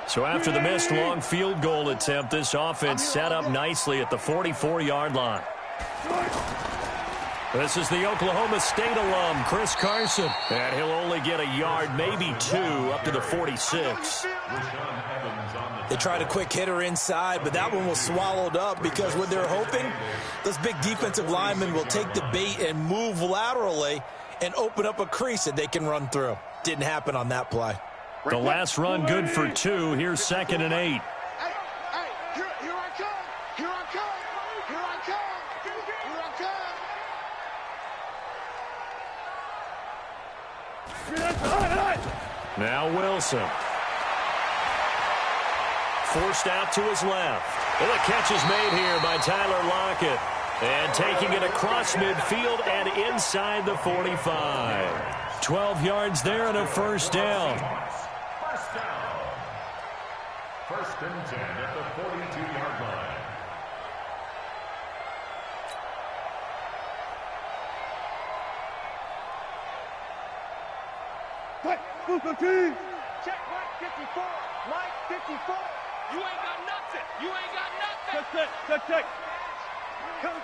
So after the missed long field goal attempt, this offense set up nicely at the 44-yard line. This is the Oklahoma State alum, Chris Carson. And he'll only get a yard, maybe two, up to the 46. They tried a quick hitter inside, but that one was swallowed up because what they're hoping, those big defensive linemen will take the bait and move laterally and open up a crease that they can run through. Didn't happen on that play. The last run good for two. Here's 2nd and 8. Now Wilson. Forced out to his left. And the catch is made here by Tyler Lockett. And taking it across midfield and inside the 45. 12 yards there and a first down. First and 10 at the 42-yard line. Check Mike 54. Mike 54. You ain't got nothing. You ain't got nothing. Check. Come.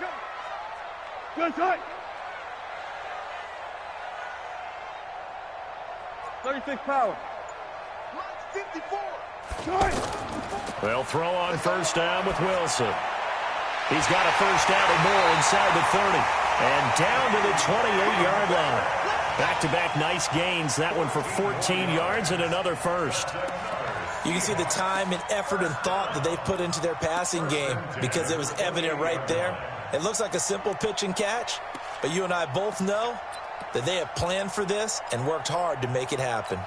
Good tight. 36 power. Mike 54. They'll throw on first down with Wilson. He's got a first down and more inside the 30. And down to the 28-yard line. Back-to-back nice gains. That one for 14 yards and another first. You can see the time and effort and thought that they've put into their passing game because it was evident right there. It looks like a simple pitch and catch, but you and I both know that they have planned for this and worked hard to make it happen.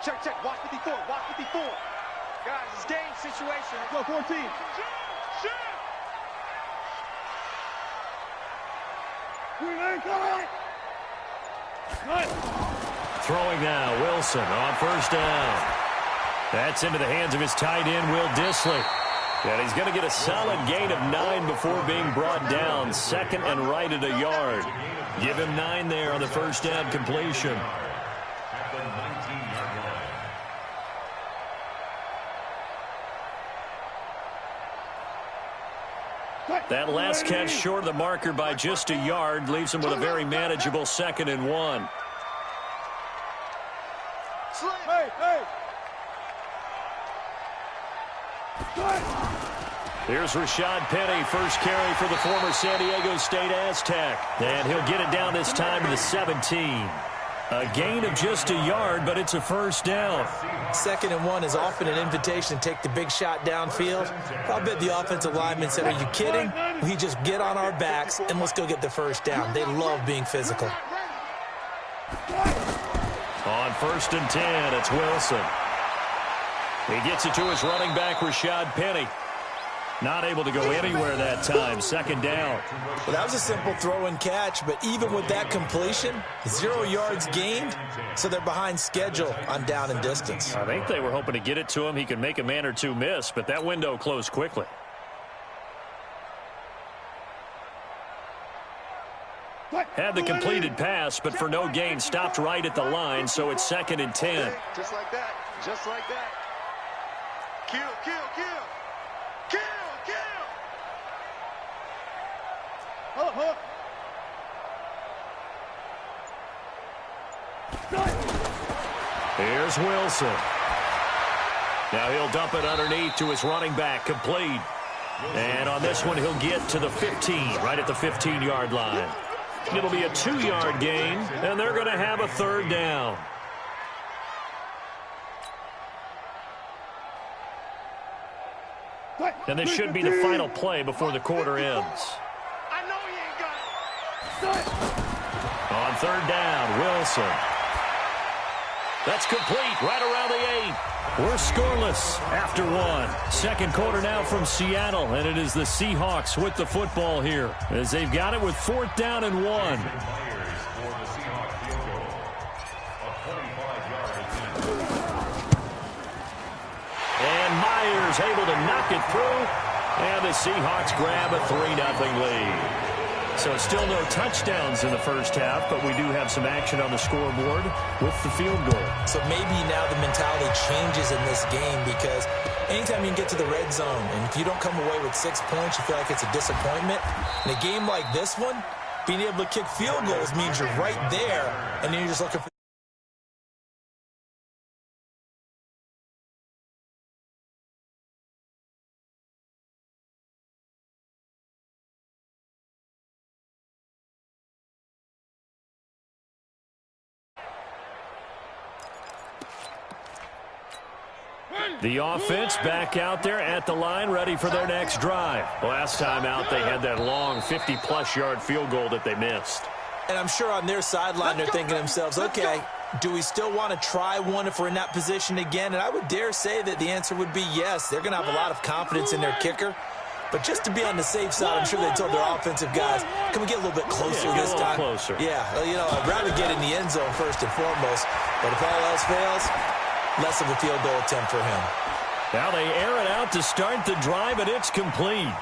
Check. Watch 54. Guys, it's game situation. Go 14. Shoot. Throwing now, Wilson on first down. That's into the hands of his tight end, Will Dissly. And he's going to get a solid gain of 9 before being brought down. 2nd and right at a yard. Give him 9 there on the first down completion. That last catch short of the marker by just a yard leaves him with a very manageable 2nd and 1. Here's Rashad Penny, first carry for the former San Diego State Aztec. And he'll get it down this time to the 17. A gain of just a yard, but it's a first down. 2nd and 1 is often an invitation to take the big shot downfield. I bet the offensive lineman said, are you kidding? We just get on our backs and let's go get the first down. They love being physical. On 1st and 10, it's Wilson. He gets it to his running back, Rashad Penny. Not able to go anywhere that time. 2nd down. Well, that was a simple throw and catch, but even with that completion, 0 yards gained, so they're behind schedule on down and distance. I think they were hoping to get it to him. He could make a man or two miss, but that window closed quickly. Had the completed pass, but for no gain, stopped right at the line, so it's 2nd and 10. Just like that. Kill. Here's Wilson. Now he'll dump it underneath to his running back, complete. And on this one, he'll get to the 15, right at the 15-yard line. It'll be a 2-yard gain, and they're going to have a 3rd down. And this should be the final play before the quarter ends. I know he ain't got it. On 3rd down, Wilson. That's complete right around the 8. We're scoreless after 1. 2nd quarter now from Seattle, and it is the Seahawks with the football here as they've got it with 4th down and 1. And Myers able to knock it through, and the Seahawks grab a 3-0 lead. So still no touchdowns in the first half, but we do have some action on the scoreboard with the field goal. So maybe now the mentality changes in this game, because anytime you can get to the red zone, and if you don't come away with 6 points, you feel like it's a disappointment. In a game like this one, being able to kick field goals means you're right there, and then you're just looking for the offense back out there at the line, ready for their next drive. Last time out, they had that long 50-plus yard field goal that they missed. And I'm sure on their sideline they're thinking to themselves, okay, do we still want to try one if we're in that position again? And I would dare say that the answer would be yes. They're going to have a lot of confidence in their kicker. But just to be on the safe side, I'm sure they told their offensive guys, can we get a little bit closer this time? Closer. Yeah, you know, I'd rather get in the end zone first and foremost. But if all else fails, less of a field goal attempt for him. Now they air it out to start the drive, and it's complete.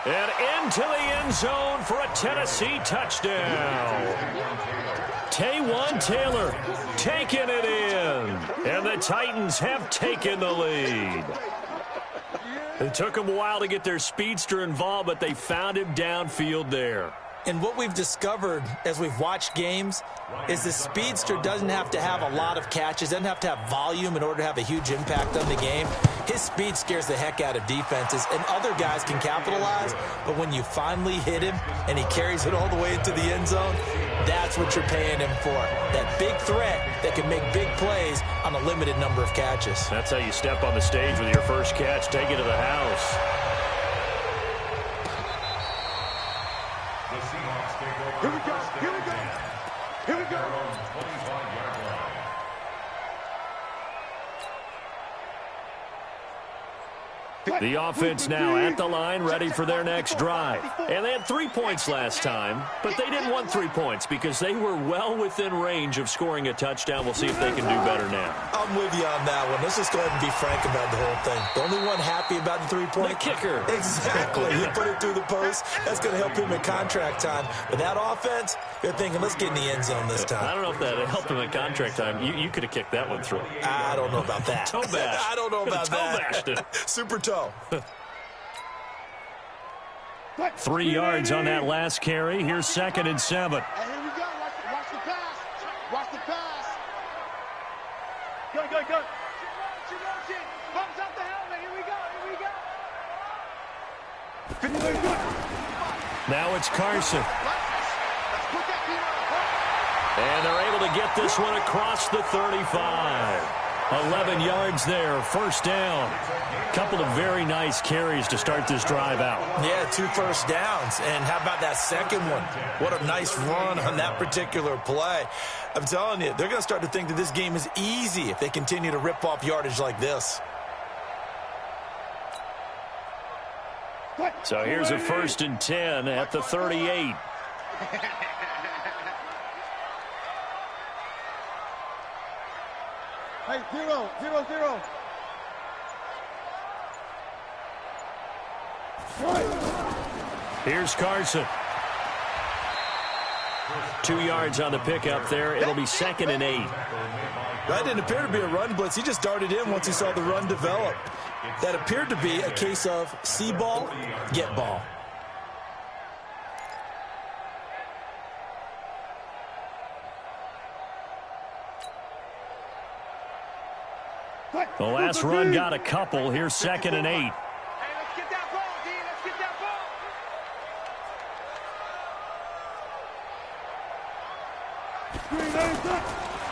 And into the end zone for a Tennessee touchdown. Taywan Taylor taking it in. And the Titans have taken the lead. It took them a while to get their speedster involved, but they found him downfield there. And what we've discovered as we've watched games is the speedster doesn't have to have a lot of catches, doesn't have to have volume in order to have a huge impact on the game. His speed scares the heck out of defenses, and other guys can capitalize, but when you finally hit him and he carries it all the way into the end zone, that's what you're paying him for. That big threat that can make big plays on a limited number of catches. That's how you step on the stage with your first catch, take it to the house. Here we go. Here we go. Here we go. The offense now at the line, ready for their next drive. And they had 3 points last time, but they didn't want 3 points because they were well within range of scoring a touchdown. We'll see if they can do better now. I'm with you on that one. Let's just go ahead and be frank about the whole thing. The only one happy about the 3-point? The kicker. Exactly. He put it through the post. That's going to help him in contract time. But that offense, they're thinking, let's get in the end zone this time. I don't know if that helped him in contract time. You could have kicked that one through. I don't know about that. Toe bash. I don't know about toe that. Bashed it. Super toe. 3 yards on that last carry. Here's 2nd and 7. Hey, here we go. Watch the pass. Watch the pass. Go, go, go. Motion. Bumps up the helmet. Here we go. Here we go. Now it's Carson. Let's put that team on. And they're able to get this one across the 35. 11 yards there, first down. Couple of very nice carries to start this drive out. Yeah, 2 first downs. And how about that second one? What a nice run on that particular play. I'm telling you, they're going to start to think that this game is easy if they continue to rip off yardage like this. So here's a 1st and 10 at the 38. Hey, 0-0-0. Here's Carson. 2 yards on the pickup there. It'll be 2nd and 8. That didn't appear to be a run blitz. He just darted in once he saw the run develop. That appeared to be a case of see ball, get ball. The last run got a couple. Here's 2nd and 8. Hey, let's get that ball, D. Let's get that ball.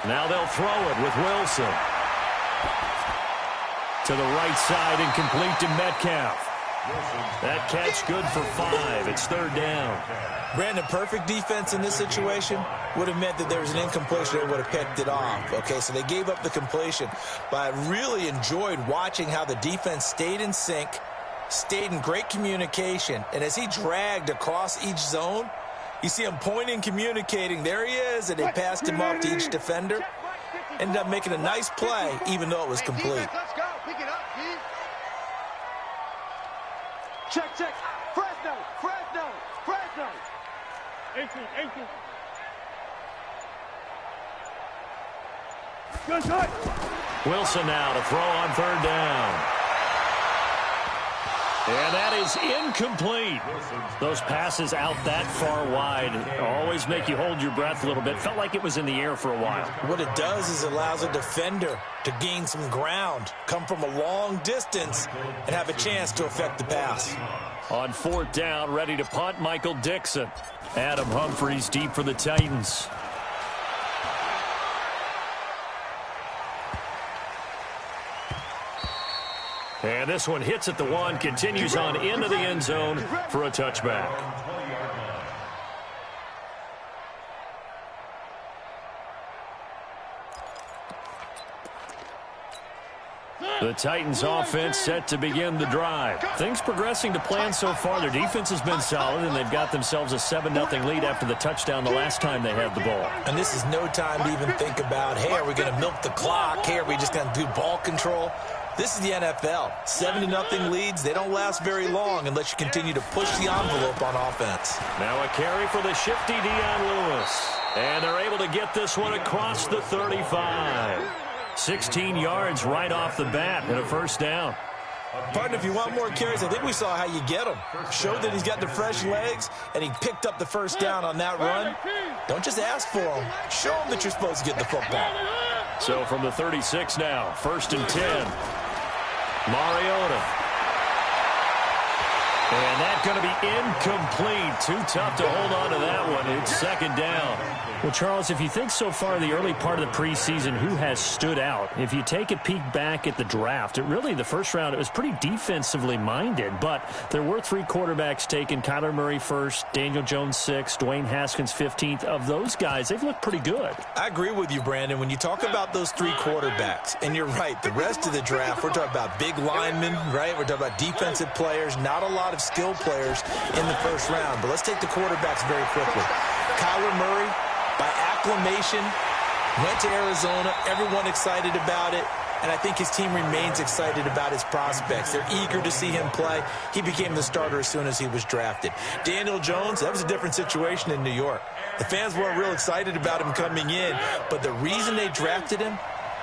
Now they'll throw it with Wilson. To the right side and complete to Metcalf. That catch good for 5. It's 3rd down. Brandon, perfect defense in this situation would have meant that there was an incompletion. They would have picked it off. Okay, so they gave up the completion. But I really enjoyed watching how the defense stayed in sync, stayed in great communication. And as he dragged across each zone, you see him pointing, communicating. There he is, and they passed him off to each defender. Ended up making a nice play, even though it was complete. Let's go. Pick it up, D. Check, check. Fresno. Wilson now to throw on third down. And that is incomplete. Those passes out that far wide always make you hold your breath a little bit. Felt like it was in the air for a while. What it does is it allows a defender to gain some ground, come from a long distance, and have a chance to affect the pass. On fourth down, ready to punt, Michael Dixon. Adam Humphries deep for the Titans. And this one hits at the one, continues on into the end zone for a touchback. The Titans offense set to begin the drive. Things progressing to plan so far. Their defense has been solid, and they've got themselves a 7-0 lead after the touchdown the last time they had the ball. And this is no time to even think about, hey, are we going to milk the clock? Hey, are we just going to do ball control? This is the NFL. 7-0 leads, they don't last very long unless you continue to push the envelope on offense. Now a carry for the shifty Deion Lewis. And they're able to get this one across the 35. 16 yards right off the bat and a first down. Partner, if you want more carries, I think we saw how you get him. Showed that he's got the fresh legs, and he picked up the first down on that run. Don't just ask for him. Show him that you're supposed to get the football. So from the 36 now, 1st and 10. Mariota. And that's going to be incomplete. Too tough to hold on to that one. It's second down. Well, Charles, if you think so far the early part of the preseason, who has stood out? If you take a peek back at the draft, the first round, it was pretty defensively minded, but there were 3 quarterbacks taken. Kyler Murray first, Daniel Jones 6th, Dwayne Haskins 15th. Of those guys, they've looked pretty good. I agree with you, Brandon. When you talk about those 3 quarterbacks, and you're right, the rest of the draft, we're talking about big linemen, right? We're talking about defensive players, not a lot of skill players in the first round. But let's take the quarterbacks very quickly. Kyler Murray, by acclamation, went to Arizona. Everyone excited about it. And I think his team remains excited about his prospects. They're eager to see him play. He became the starter as soon as he was drafted. Daniel Jones, that was a different situation in New York. The fans weren't real excited about him coming in, but the reason they drafted him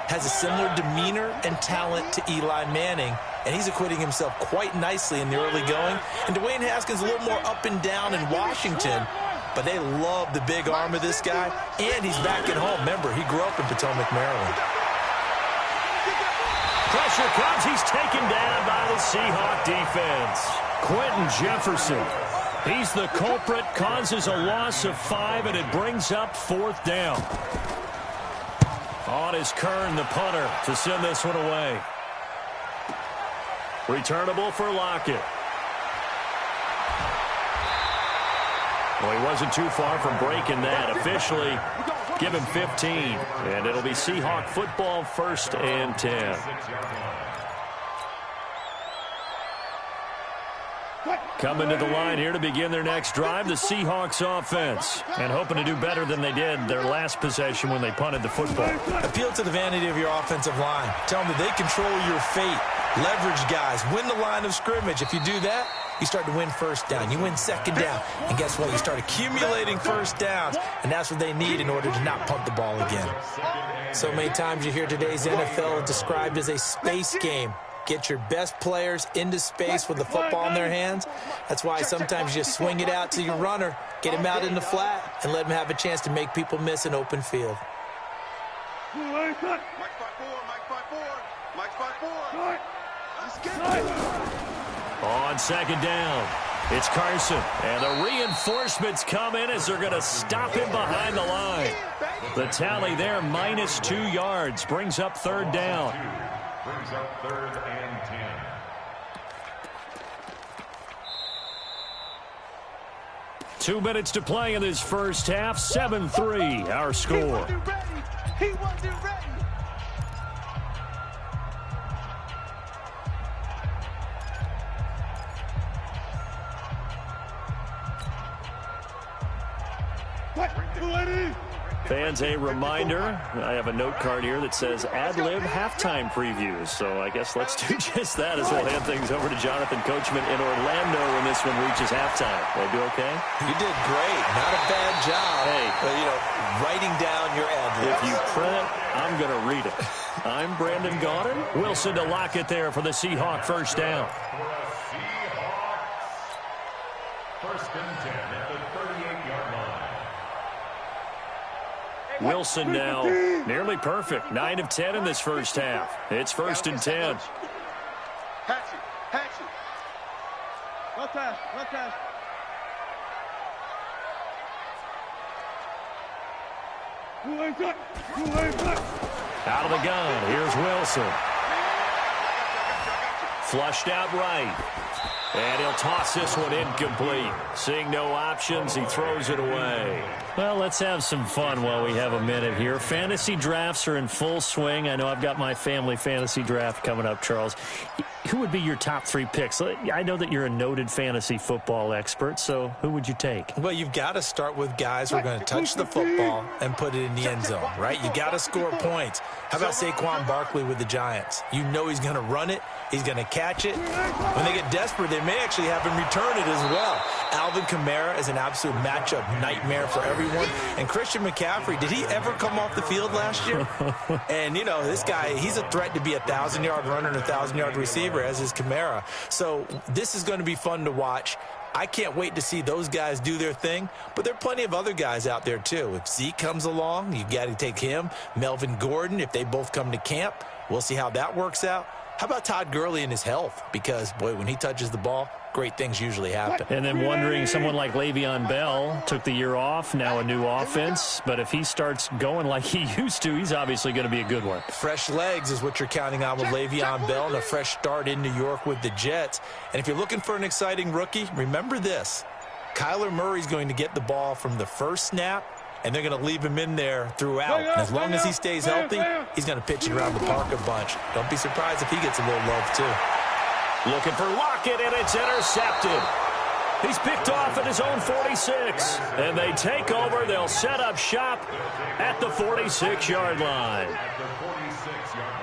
has a similar demeanor and talent to Eli Manning, and he's acquitting himself quite nicely in the early going. And Dwayne Haskins a little more up and down in Washington, but they love the big arm of this guy, and he's back at home. Remember, he grew up in Potomac, Maryland. Pressure comes. He's taken down by the Seahawk defense. Quentin Jefferson. He's the culprit, causes a loss of 5, and it brings up 4th down. On is Kern, the punter, to send this one away. Returnable for Lockett. Well, he wasn't too far from breaking that. Officially, give him 15. And it'll be Seahawk football, 1st and 10. Coming to the line here to begin their next drive, the Seahawks offense. And hoping to do better than they did their last possession when they punted the football. Appeal to the vanity of your offensive line. Tell them that they control your fate. Leverage guys. Win the line of scrimmage. If you do that, you start to win first down. You win second down. And guess what? You start accumulating first downs. And that's what they need in order to not punt the ball again. So many times you hear today's NFL described as a space game. Get your best players into space with the football in their hands. That's why sometimes you just swing it out to your runner, get him out in the flat, and let him have a chance to make people miss an open field. On second down, it's Carson. And the reinforcements come in as they're going to stop him behind the line. The tally there, -2 yards, brings up 3rd down. Brings up 3rd and 10. Two minutes to play in this first half. 7-3, our score. He wasn't ready. Fans, a reminder, I have a note card here that says ad-lib halftime previews. So I guess let's do just that as we'll hand things over to Jonathan Coachman in Orlando when this one reaches halftime. Did I do okay? You did great. Not a bad job. Hey. But, writing down your ad-libs. If you print it, I'm going to read it. I'm Brandon Gaudin. Wilson to lock it there for the Seahawk first down. First and 10 at the 38-yard line. Wilson now nearly perfect. 9 of 10 in this first half. It's first and 10. Hatch it. No pass. Out of the gun. Here's Wilson. Flushed out right. And he'll toss this one incomplete. Seeing no options, he throws it away. Well, let's have some fun while we have a minute here. Fantasy drafts are in full swing. I know I've got my family fantasy draft coming up, Charles. Who would be your top 3 picks? I know that you're a noted fantasy football expert, so who would you take? Well, you've got to start with guys who are going to touch the football and put it in the end zone, right? You got to score points. How about Saquon Barkley with the Giants? You know he's going to run it. He's going to catch it. When they get desperate, they may actually have him return it as well. Alvin Kamara is an absolute matchup nightmare for everyone. And Christian McCaffrey, did he ever come off the field last year? And, this guy, he's a threat to be a 1,000-yard runner and a 1,000-yard receiver, as is Kamara. So this is going to be fun to watch. I can't wait to see those guys do their thing, but there are plenty of other guys out there too. If Zeke comes along, you got to take him. Melvin Gordon, if they both come to camp, we'll see how that works out. How about Todd Gurley and his health? Because, boy, when he touches the ball, great things usually happen. And then wondering, someone like Le'Veon Bell took the year off, now a new offense. But if he starts going like he used to, he's obviously going to be a good one. Fresh legs is what you're counting on with Le'Veon Bell and a fresh start in New York with the Jets. And if you're looking for an exciting rookie, remember this. Kyler Murray's going to get the ball from the first snap, and they're going to leave him in there throughout. And as long as he stays healthy, he's going to pitch it around the park a bunch. Don't be surprised if he gets a little love, too. Looking for Lockett, and it's intercepted. He's picked off at his own 46. And they take over. They'll set up shop at the 46-yard line. At the 46-yard line.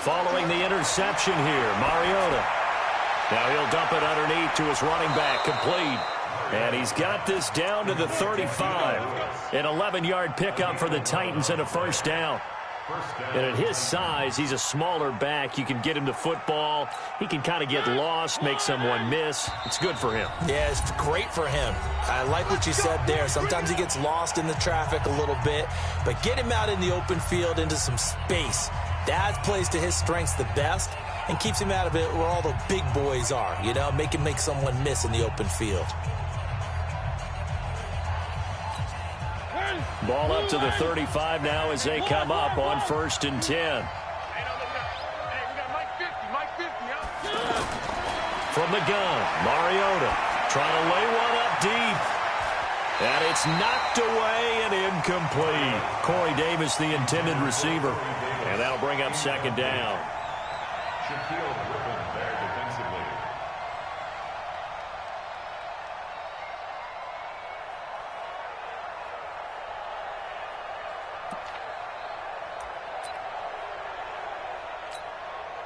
Following the interception here, Mariota. Now he'll dump it underneath to his running back, complete. And he's got this down to the 35. An 11-yard pickup for the Titans and a first down. And at his size, he's a smaller back. You can get him to football. He can kind of get lost, make someone miss. It's good for him. Yeah, it's great for him. I like what you said there. Sometimes he gets lost in the traffic a little bit, but get him out in the open field into some space. That plays to his strengths the best and keeps him out of it where all the big boys are, make him make someone miss in the open field. Ball up to the 35 now as they come up on first and 10. From the gun, Mariota trying to lay one up deep. And it's knocked away and incomplete. Corey Davis, the intended receiver. And that'll bring up second down. Shaquille Griffin there defensively.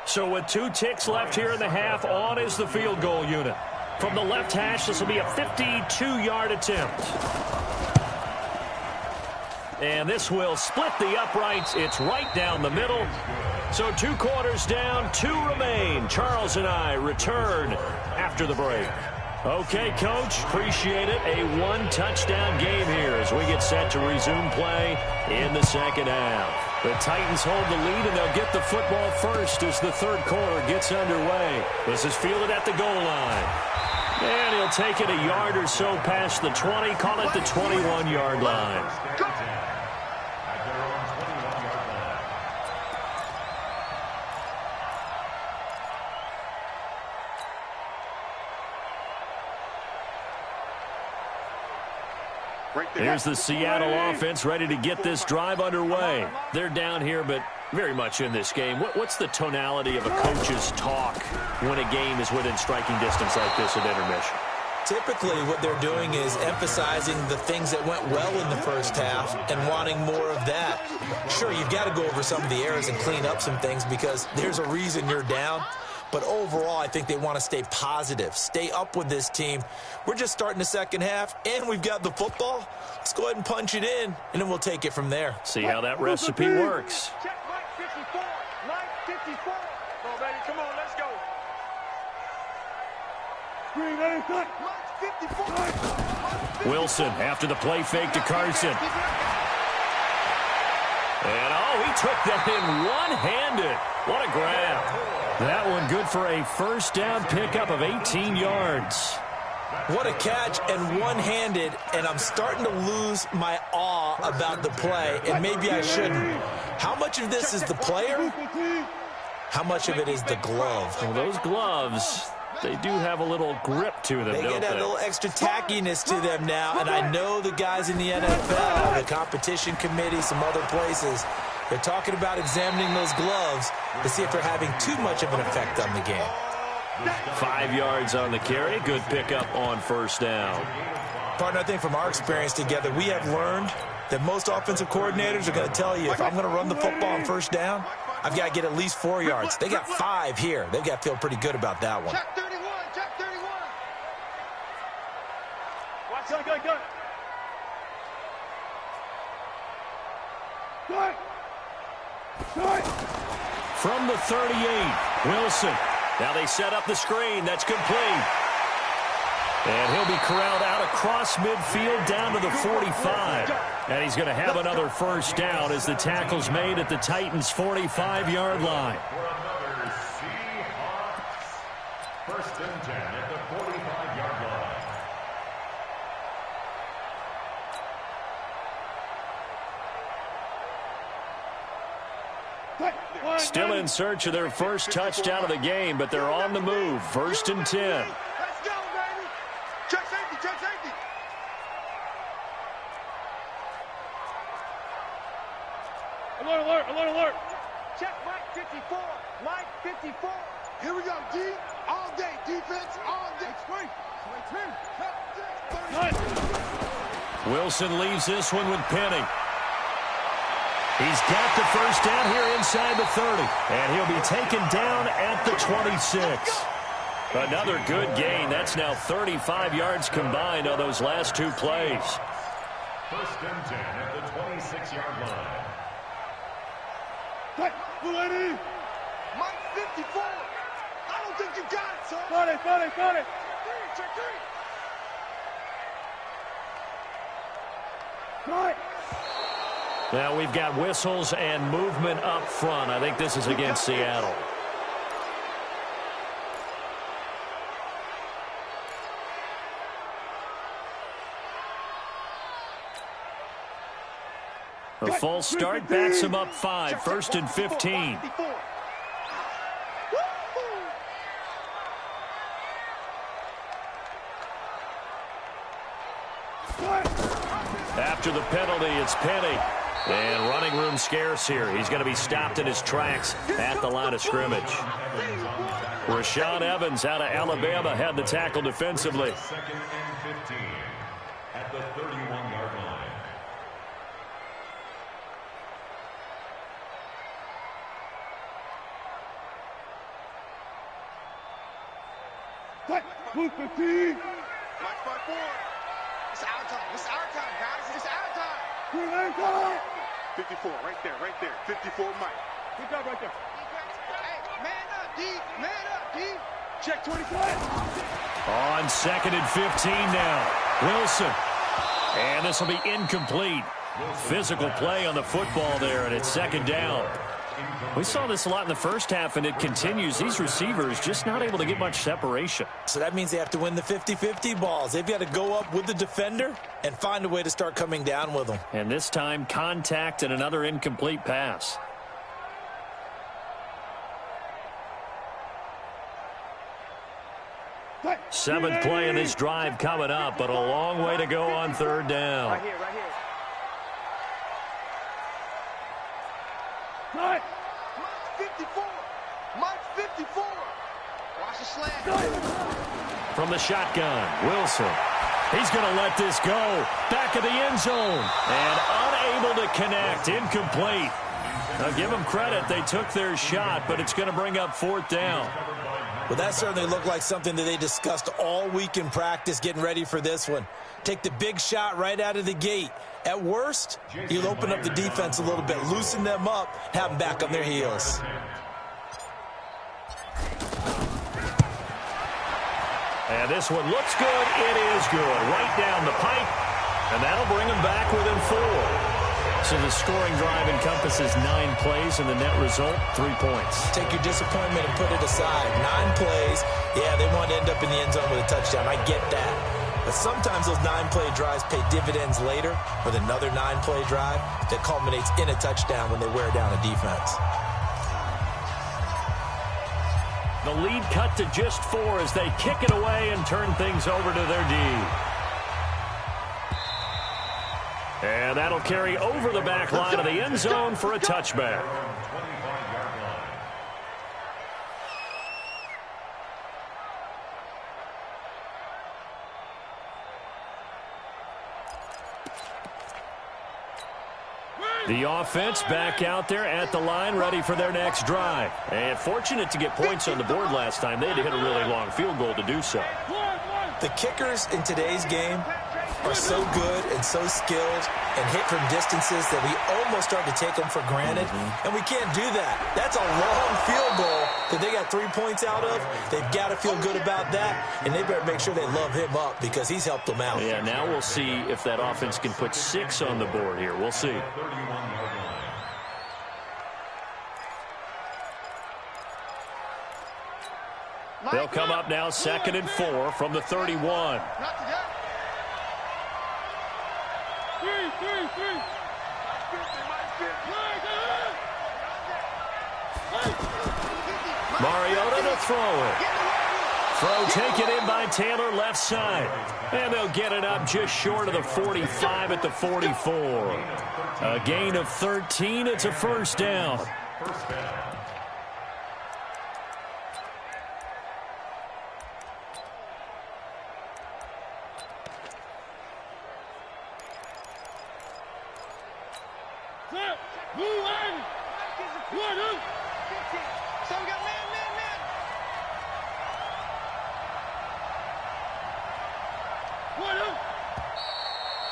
So with 2 ticks left here in the half, on is the field goal unit. From the left hash, this will be a 52-yard attempt. And this will split the uprights. It's right down the middle. So 2 quarters down, 2 remain. Charles and I return after the break. Okay, Coach, appreciate it. A 1-touchdown game here as we get set to resume play in the second half. The Titans hold the lead, and they'll get the football first as the third quarter gets underway. This is fielded at the goal line. And he'll take it a yard or so past the 20, call it the 21-yard line. Here's the Seattle offense ready to get this drive underway. They're down here, but very much in this game. What's the tonality of a coach's talk when a game is within striking distance like this at intermission? Typically, what they're doing is emphasizing the things that went well in the first half and wanting more of that. Sure, you've got to go over some of the errors and clean up some things because there's a reason you're down. But overall, I think they want to stay positive, stay up with this team. We're just starting the second half, and we've got the football. Let's go ahead and punch it in, and then we'll take it from there. See how that recipe works. Check Mike 54. Mike 54. Come on, baby. Come on, let's go. Green, Mike 54. Wilson after the play fake to Carson. And, he took that in one-handed. What a grab. That one good for a first down pickup of 18 yards. What a catch and one-handed, and I'm starting to lose my awe about the play, and maybe I shouldn't. How much of this is the player? How much of it is the glove? Well, those gloves, they do have a little grip to them, They don't get that they? little extra tackiness to them now, and I know the guys in the NFL, the competition committee, some other places, they're talking about examining those gloves to see if they're having too much of an effect on the game. 5 yards on the carry. Good pickup on first down. Partner, I think from our experience together, we have learned that most offensive coordinators are going to tell you, if I'm going to run the football on first down, I've got to get at least 4 yards. They got 5 here. They've got to feel pretty good about that one. Check 31. Check 31. Watch out, go. From the 38, Wilson. Now they set up the screen. That's complete. And he'll be corralled out across midfield down to the 45. And he's going to have another first down as the tackle's made at the Titans' 45-yard line. First and 10 at the 45-yard line. Still in search of their first touchdown of the game, but they're on the move. First and 10. Let's go, baby. Check safety, check safety. Alert, alert, alert, alert. Check Mike 54. Mike 54. Here we go, D. All day. Defense, all day. Wilson leaves this one with Penny. He's got the first down here inside the 30. And he'll be taken down at the 26. Another good gain. That's now 35 yards combined on those last two plays. First and 10 at the 26-yard line. Mike 54. I don't think you got it, son. Got it. Check three. Right. Now we've got whistles and movement up front. I think this is against Seattle. A false start backs him up 5. First and 15. After the penalty, it's Penny. And running room scarce here. He's going to be stopped in his tracks at the line of scrimmage. Rashaan Evans out of Alabama had the tackle defensively. Second and 15 at the 31-yard line. Mike 54. It's our time. It's our time, guys. It's our time. 54, right there. 54, Mike. Good job right there. Hey, man up, D. Man up, D. Check 25. On second and 15 now. Wilson. And this will be incomplete. Physical play on the football there, and it's second down. We saw this a lot in the first half, and it continues. These receivers just not able to get much separation. So that means they have to win the 50-50 balls. They've got to go up with the defender and find a way to start coming down with them. And this time, contact and another incomplete pass. Seventh play in this drive coming up, but a long way to go on third down. Right here, right here. Mike 54. Mike 54. Watch the slant. From the shotgun, Wilson. He's going to let this go. Back of the end zone. And unable to connect. Incomplete. Now give them credit. They took their shot, but it's going to bring up fourth down. Well, that certainly looked like something that they discussed all week in practice getting ready for this one. Take the big shot right out of the gate. At worst, you'll open up the defense a little bit, loosen them up, have them back on their heels. And this one looks good. It is good. Right down the pipe. And that'll bring them back within 4. So the scoring drive encompasses 9 plays, and the net result, 3 points. Take your disappointment and put it aside. 9 plays. Yeah, they want to end up in the end zone with a touchdown. I get that. But sometimes those 9-play drives pay dividends later with another 9-play drive that culminates in a touchdown when they wear down a defense. The lead cut to just 4 as they kick it away and turn things over to their D. And that'll carry over the back line of the end zone for a touchback. The offense back out there at the line, ready for their next drive. And fortunate to get points on the board last time. They had to hit a really long field goal to do so. The kickers in today's game are so good and so skilled and hit from distances that we almost start to take them for granted. And we can't do that. That's a long field goal that they got 3 points out of. They've got to feel good about that, and they better make sure they love him up because he's helped them out. Yeah, now we'll see if that offense can put 6 on the board here. We'll see. They'll come up now 2nd and 4 from the 31. Mariota to throw it. Throw taken in by Taylor, left side. And they'll get it up just short of the 45 at the 44. A gain of 13. It's a first down.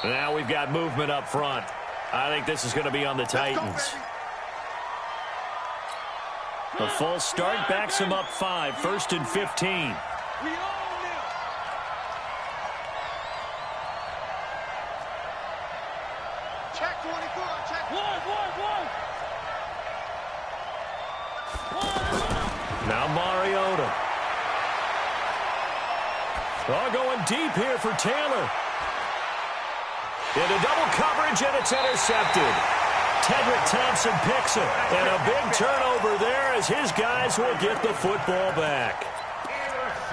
Now we've got movement up front. I think this is going to be on the Titans. The full start backs him up 5, 1st and 15. Check 24, check. Now Mariota. Oh, going deep here for Taylor. Into double coverage, and it's intercepted. Tedrick Thompson picks it. And a big turnover there as his guys will get the football back.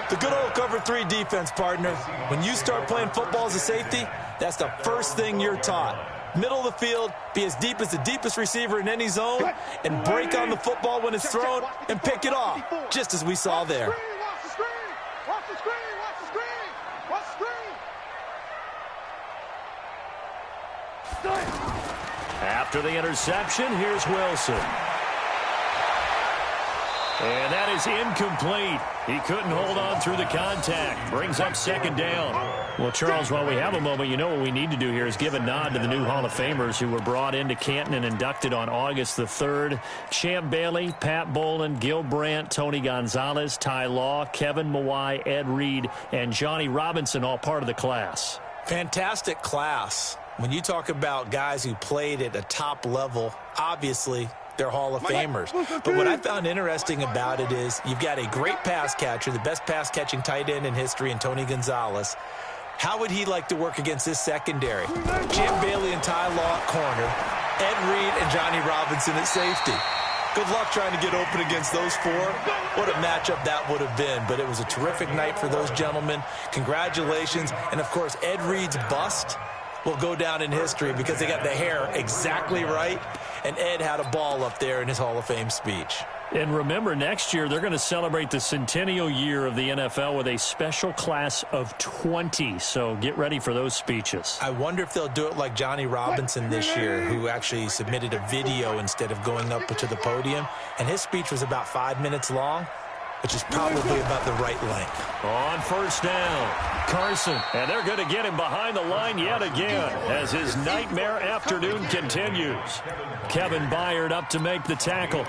The good old cover 3 defense, partner. When you start playing football as a safety, that's the first thing you're taught. Middle of the field, be as deep as the deepest receiver in any zone, and break on the football when it's thrown and pick it off, just as we saw there. Watch the screen! Watch the screen! Watch the screen! Watch the screen! After the interception, here's Wilson. And that is incomplete. He couldn't hold on through the contact. Brings up 2nd down. Well, Charles, while we have a moment, you know what we need to do here is give a nod to the new Hall of Famers who were brought into Canton and inducted on August the 3rd. Champ Bailey, Pat Bowlen, Gil Brandt, Tony Gonzalez, Ty Law, Kevin Mawai, Ed Reed, and Johnny Robinson, all part of the class. Fantastic class. When you talk about guys who played at a top level, obviously they're Hall of Famers. But what I found interesting about it is you've got a great pass catcher, the best pass-catching tight end in history, in Tony Gonzalez. How would he like to work against his secondary? Jim Bailey and Ty Law at corner, Ed Reed and Johnny Robinson at safety. Good luck trying to get open against those four. What a matchup that would have been. But it was a terrific night for those gentlemen. Congratulations. And, of course, Ed Reed's bust will go down in history because they got the hair exactly right. And Ed had a ball up there in his Hall of Fame speech. And remember, next year they're going to celebrate the centennial year of the NFL with a special class of 20. So get ready for those speeches. I wonder if they'll do it like Johnny Robinson this year, who actually submitted a video instead of going up to the podium. And his speech was about 5 minutes long, which is probably about the right length. On first down, Carson. And they're going to get him behind the line yet again as his nightmare afternoon continues. Kevin Byard up to make the tackle.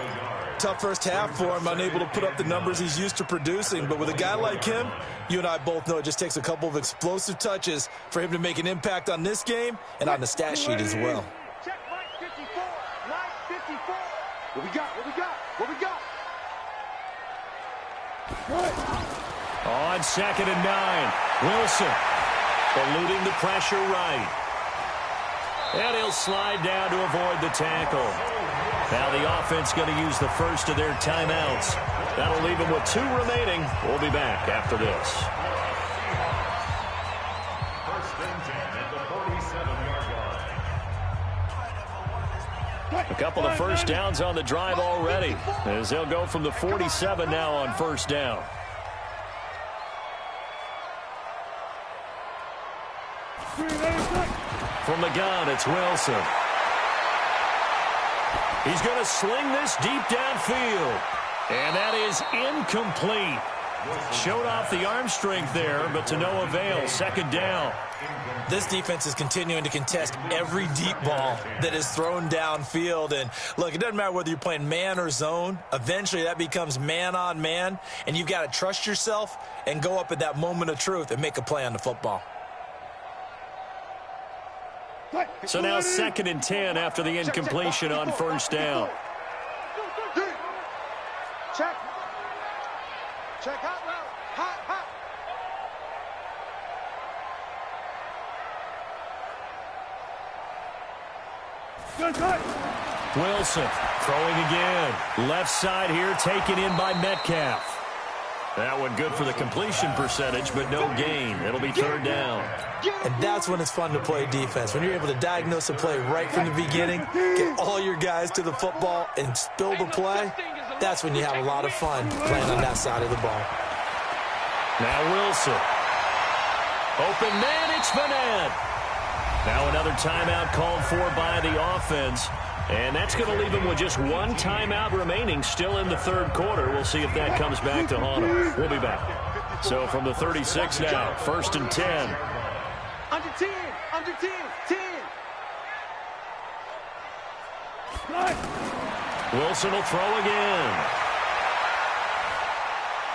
Tough first half for him, unable to put up the numbers he's used to producing. But with a guy like him, you and I both know it just takes a couple of explosive touches for him to make an impact on this game and on the stat sheet as well. Check line 54. Line 54. What we got? What we got? What we got? On 2nd and 9, Wilson eluding the pressure right. And he'll slide down to avoid the tackle. Now the offense going to use the first of their timeouts. That'll leave them with 2 remaining. We'll be back after this. First and 10 at the 47-yard line. A couple of first downs on the drive already, as they'll go from the 47 now on first down. From the gun, it's Wilson. He's going to sling this deep downfield. And that is incomplete. Showed off the arm strength there, but to no avail. 2nd down. This defense is continuing to contest every deep ball that is thrown downfield. And, look, it doesn't matter whether you're playing man or zone. Eventually, that becomes man on man. And you've got to trust yourself and go up at that moment of truth and make a play on the football. So now 2nd and 10 after the incompletion on first down. Check. Check hot route. Hot, hot. Wilson throwing again. Left side here taken in by Metcalf. That one good for the completion percentage, but no gain. It'll be 3rd down. And that's when it's fun to play defense. When you're able to diagnose a play right from the beginning, get all your guys to the football, and spill the play, that's when you have a lot of fun playing on that side of the ball. Now Wilson. Open man, it's Vanette. Now another timeout called for by the offense. And that's going to leave him with just 1 timeout remaining still in the 3rd quarter. We'll see if that comes back to haunt him. We'll be back. So from the 36 now, 1st and 10. Under 10. Under 10. 10. Wilson will throw again.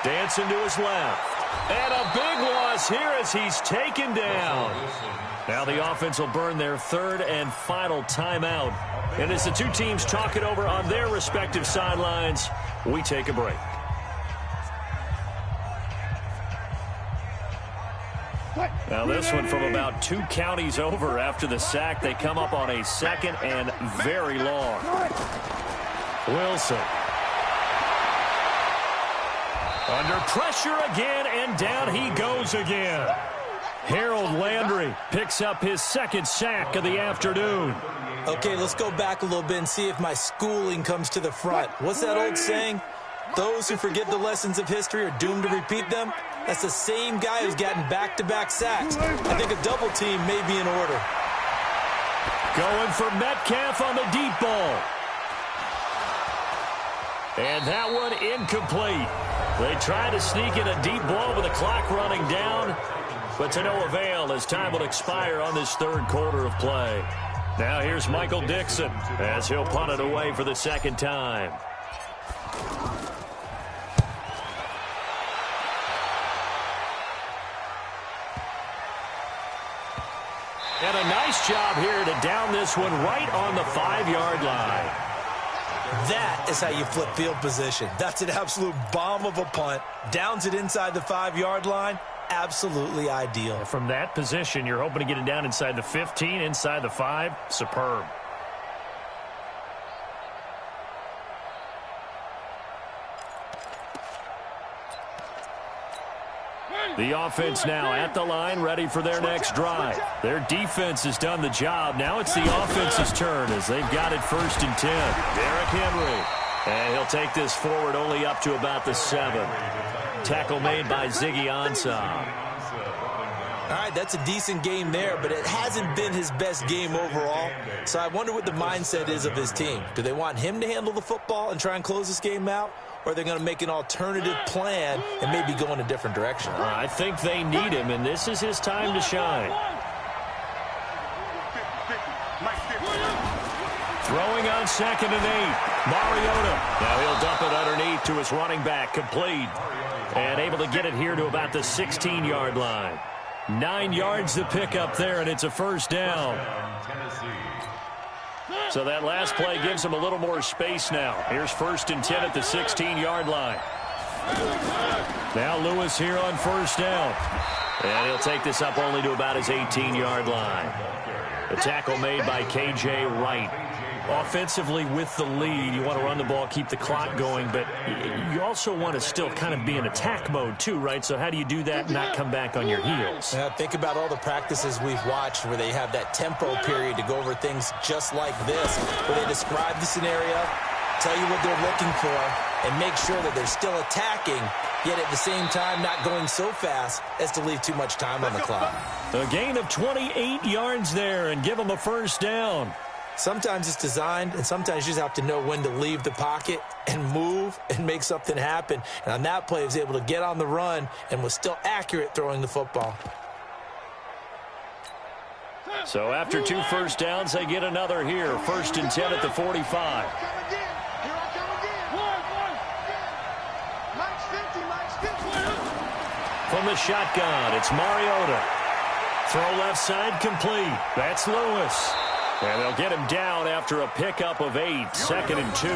Dancing to his left. And a big loss here as he's taken down. Now the offense will burn their 3rd and final timeout. And as the two teams talk it over on their respective sidelines, we take a break. Now this one from about 2 counties over after the sack. They come up on a 2nd and very long. Wilson. Under pressure again, and down he goes again. Harold Landry picks up his 2nd sack of the afternoon. Okay, let's go back a little bit and see if my schooling comes to the front. What's that old saying? Those who forget the lessons of history are doomed to repeat them. That's the same guy who's gotten back-to-back sacks. I think a double team may be in order. Going for Metcalf on the deep ball. And that one incomplete. They try to sneak in a deep ball with the clock running down, but to no avail as time will expire on this 3rd quarter of play. Now here's Michael Dixon as he'll punt it away for the 2nd time. And a nice Nice job here to down this one right on the 5-yard line. That is how you flip field position. That's an absolute bomb of a punt. Downs it inside the 5-yard line. Absolutely ideal. From that position, you're hoping to get it down inside the 15, inside the 5. Superb. The offense now at the line, ready for their next drive. Their defense has done the job. Now it's the offense's turn as they've got it 1st and 10. Derrick Henry. And he'll take this forward only up to about the 7. Tackle made by Ziggy Ansah. All right, that's a decent game there, but it hasn't been his best game overall. So I wonder what the mindset is of his team. Do they want him to handle the football and try and close this game out? Or are they going to make an alternative plan and maybe go in a different direction? I think they need him, and this is his time to shine. Throwing on 2nd and 8. Mariota. Now he'll dump it underneath to his running back, complete. And able to get it here to about the 16-yard line. 9 yards to pick up there, and it's a 1st down. So that last play gives him a little more space now. Here's 1st and 10 at the 16-yard line. Now Lewis here on 1st down. And he'll take this up only to about his 18-yard line. The tackle made by K.J. Wright. Offensively with the lead, you want to run the ball, keep the clock going, but you also want to still kind of be in attack mode too, right? So how do you do that and not come back on your heels? Think about all the practices we've watched where they have that tempo period to go over things just like this, where they describe the scenario, tell you what they're looking for, and make sure that they're still attacking, yet at the same time not going so fast as to leave too much time on the clock. A gain of 28 yards there and give them a 1st down. Sometimes it's designed, and sometimes you just have to know when to leave the pocket and move and make something happen. And on that play, he was able to get on the run and was still accurate throwing the football. So after 2 1st downs, they get another here. 1st and 10 at the 45. From the shotgun, it's Mariota. Throw left side complete. That's Lewis. And they'll get him down after a pickup of 8, 2nd and 2.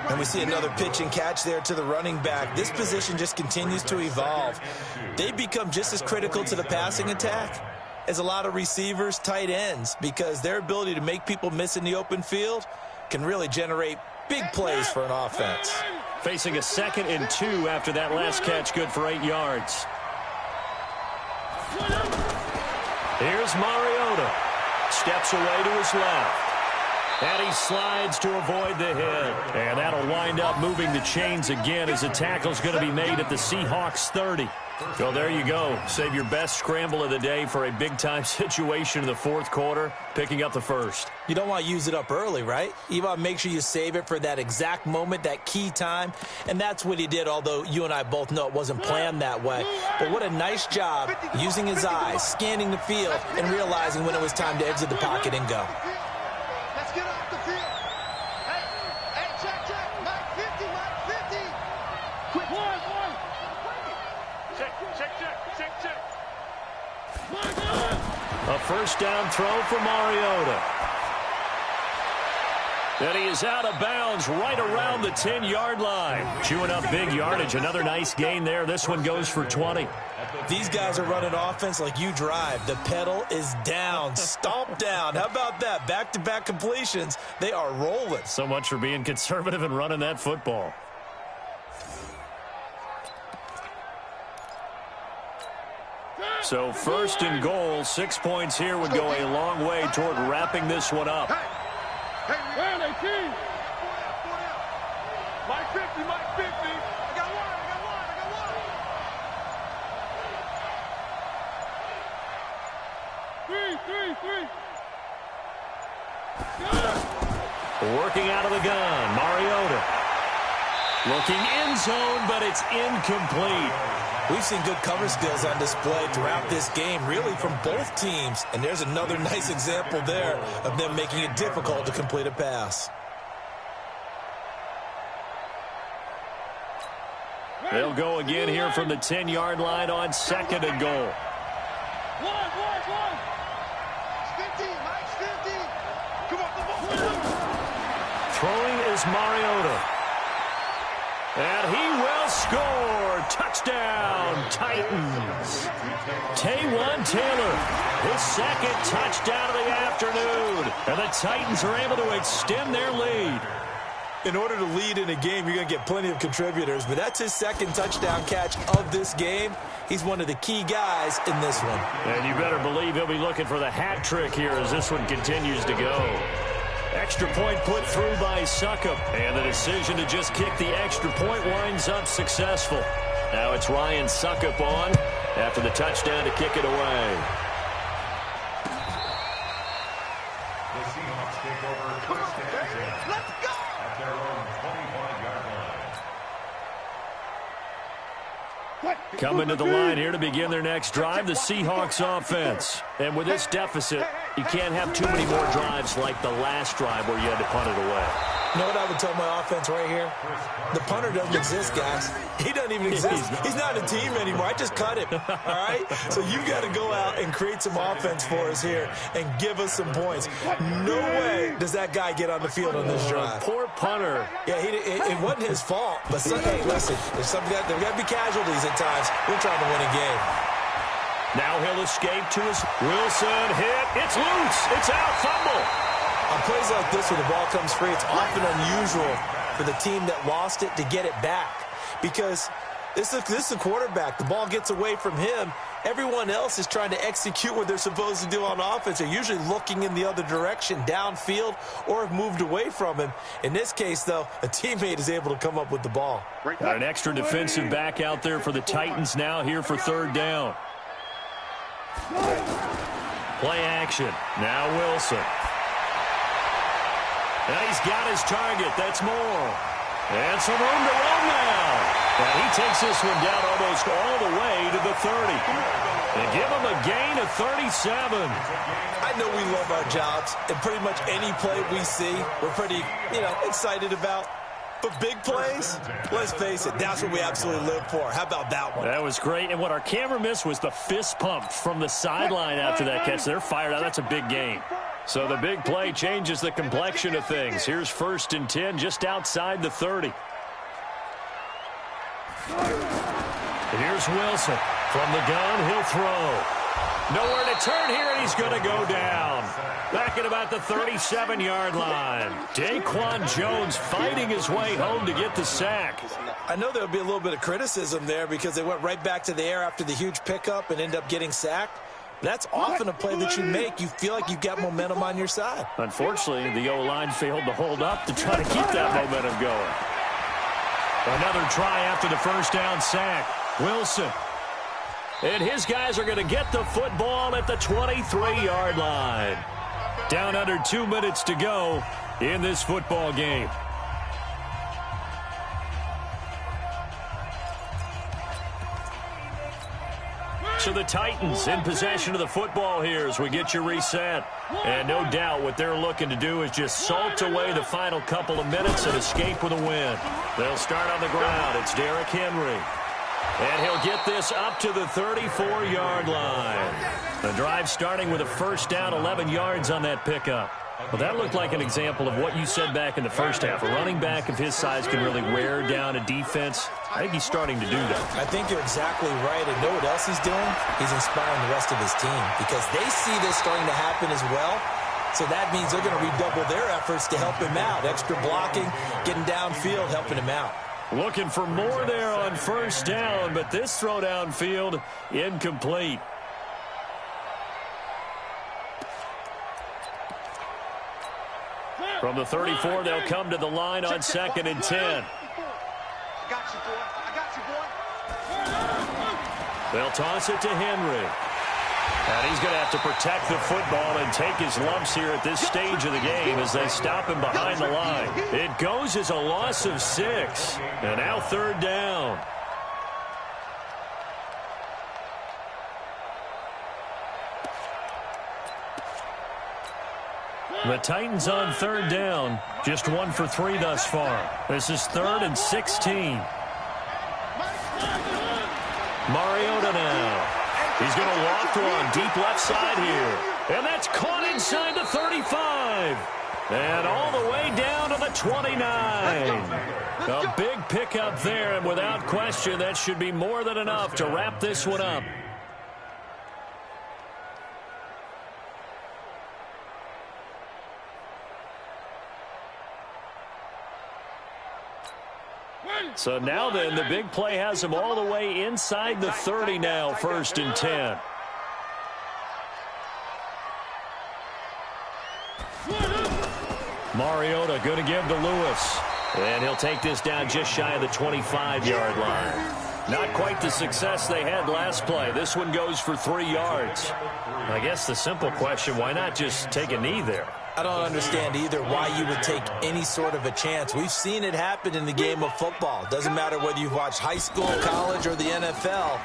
And we see another pitch and catch there to the running back. This position just continues to evolve. They become just as critical to the passing attack as a lot of receivers, tight ends, because their ability to make people miss in the open field can really generate big plays for an offense. Facing a 2nd and 2 after that last catch, good for 8 yards. Here's Mariota. Steps away to his left. And he slides to avoid the hit. And that'll wind up moving the chains again as the tackle's going to be made at the Seahawks 30. So there you go. Save your best scramble of the day for a big-time situation in the 4th quarter, picking up the 1st. You don't want to use it up early, right? You want to make sure you save it for that exact moment, that key time. And that's what he did, although you and I both know it wasn't planned that way. But what a nice job using his eyes, scanning the field, and realizing when it was time to exit the pocket and go. Let's get off the field. Hey, check. Mike 50, Mike 50. Quick. One. Check. A 1st down throw for Mariota. And he is out of bounds right around the 10-yard line. Chewing up big yardage. Another nice gain there. This one goes for 20. These guys are running offense like you drive. The pedal is down, stomp down. How about that? Back-to-back completions. They are rolling. So much for being conservative and running that football. So 1st and goal, 6 points here would go a long way toward wrapping this one up. Hey, where are they, team? Mike 50. I got one. Three. Working out of the gun, Mariota. Looking end zone, but it's incomplete. We've seen good cover skills on display throughout this game, really from both teams. And there's another nice example there of them making it difficult to complete a pass. They'll go again here from the 10-yard line on 2nd and goal. One. Mike's 50. Come on, come on. Throwing is Mariota. And he will score. Touchdown, Titans. Taywan Taylor, his second touchdown of the afternoon. And the Titans are able to extend their lead. In order to lead in a game, you're going to get plenty of contributors, but that's his second touchdown catch of this game. He's one of the key guys in this one. And you better believe he'll be looking for the hat trick here as this one continues to go. Extra point put through by Succop. And the decision to just kick the extra point winds up successful. Now it's Ryan Succop on after the touchdown to kick it away. The Seahawks take over first and 10. Let's go. At their own 25-yard line. Coming to the line here to begin their next drive, the Seahawks offense. And with this deficit, you can't have too many more drives like the last drive where you had to punt it away. You know what I would tell my offense right here? The punter doesn't exist, guys. He doesn't even exist. He's not a team anymore. I just cut him, all right? So you've got to go out and create some offense for us here and give us some points. No way does that guy get on the field on this drive. Poor punter. Yeah, it wasn't his fault. But, hey, listen, there's got to be casualties at times. We're trying to win a game. Now he'll escape to his Wilson hit. It's loose. It's out. Fumble. On plays like this where the ball comes free, it's often unusual for the team that lost it to get it back. Because this is a quarterback. The ball gets away from him. Everyone else is trying to execute what they're supposed to do on offense. They're usually looking in the other direction, downfield, or have moved away from him. In this case, though, a teammate is able to come up with the ball. Got an extra defensive back out there for the Titans now here for third down. Play action. Now Wilson. And he's got his target. That's Moore. And some room to roam now. And he takes this one down almost all the way to the 30. And give him a gain of 37. I know we love our jobs, and pretty much any play we see, we're pretty, excited about. But big plays, let's face it, that's what we absolutely live for. How about that one? That was great. And what our camera missed was the fist pump from the sideline after that catch. They're fired out. That's a big gain. So the big play changes the complexion of things. Here's 1st and 10 just outside the 30. And here's Wilson. From the gun, he'll throw. Nowhere to turn here, and he's going to go down. Back at about the 37-yard line. Daquan Jones fighting his way home to get the sack. I know there'll be a little bit of criticism there because they went right back to the air after the huge pickup and end up getting sacked. That's often a play that you make. You feel like you've got momentum on your side. Unfortunately, the O-line failed to hold up to try to keep that momentum going. Another try after the first down sack. Wilson. And his guys are going to get the football at the 23-yard line. Down under 2 minutes to go in this football game. So the Titans in possession of the football here as we get you reset. And no doubt what they're looking to do is just salt away the final couple of minutes and escape with a win. They'll start on the ground. It's Derrick Henry. And he'll get this up to the 34-yard line. The drive starting with a first down, 11 yards on that pickup. Well, that looked like an example of what you said back in the first half. A running back of his size can really wear down a defense. I think he's starting to do that. I think you're exactly right. And know what else he's doing? He's inspiring the rest of his team because they see this starting to happen as well. So that means they're going to redouble their efforts to help him out. Extra blocking, getting downfield, helping him out. Looking for more there on first down, but this throw downfield incomplete. From the 34, they'll come to the line on 2nd and 10. I got you, boy. I got you, boy. They'll toss it to Henry. And he's going to have to protect the football and take his lumps here at this stage of the game as they stop him behind the line. It goes as a loss of 6. And now 3rd down. The Titans on 3rd down. Just 1 for 3 thus far. This is 3rd and 16. Mariota now. He's going to walk to on deep left side here. And that's caught inside the 35. And all the way down to the 29. A big pickup there, and without question, that should be more than enough to wrap this one up. So now then, the big play has him all the way inside the 30 now, 1st and 10. Mariota going to give to Lewis. And he'll take this down just shy of the 25-yard line. Not quite the success they had last play. This one goes for 3 yards. I guess the simple question, why not just take a knee there? I don't understand either why you would take any sort of a chance. We've seen it happen in the game of football. Doesn't matter whether you've watched high school, college, or the NFL.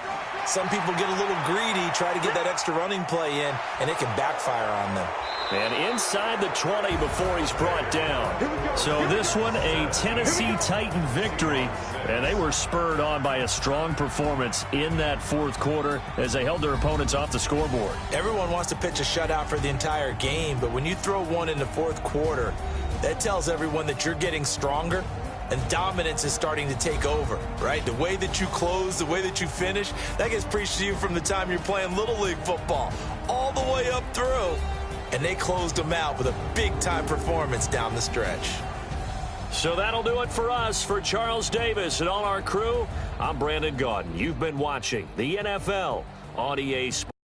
Some people get a little greedy, try to get that extra running play in, and it can backfire on them. And inside the 20 before he's brought down. So this one, a Tennessee Titan victory. And they were spurred on by a strong performance in that 4th quarter as they held their opponents off the scoreboard. Everyone wants to pitch a shutout for the entire game, but when you throw one in the 4th quarter, that tells everyone that you're getting stronger and dominance is starting to take over, right? The way that you close, the way that you finish, that gets preached to you from the time you're playing Little League football all the way up through. And they closed them out with a big-time performance down the stretch. So that'll do it for us. For Charles Davis and all our crew, I'm Brandon Gaudin. You've been watching the NFL on EA Sports.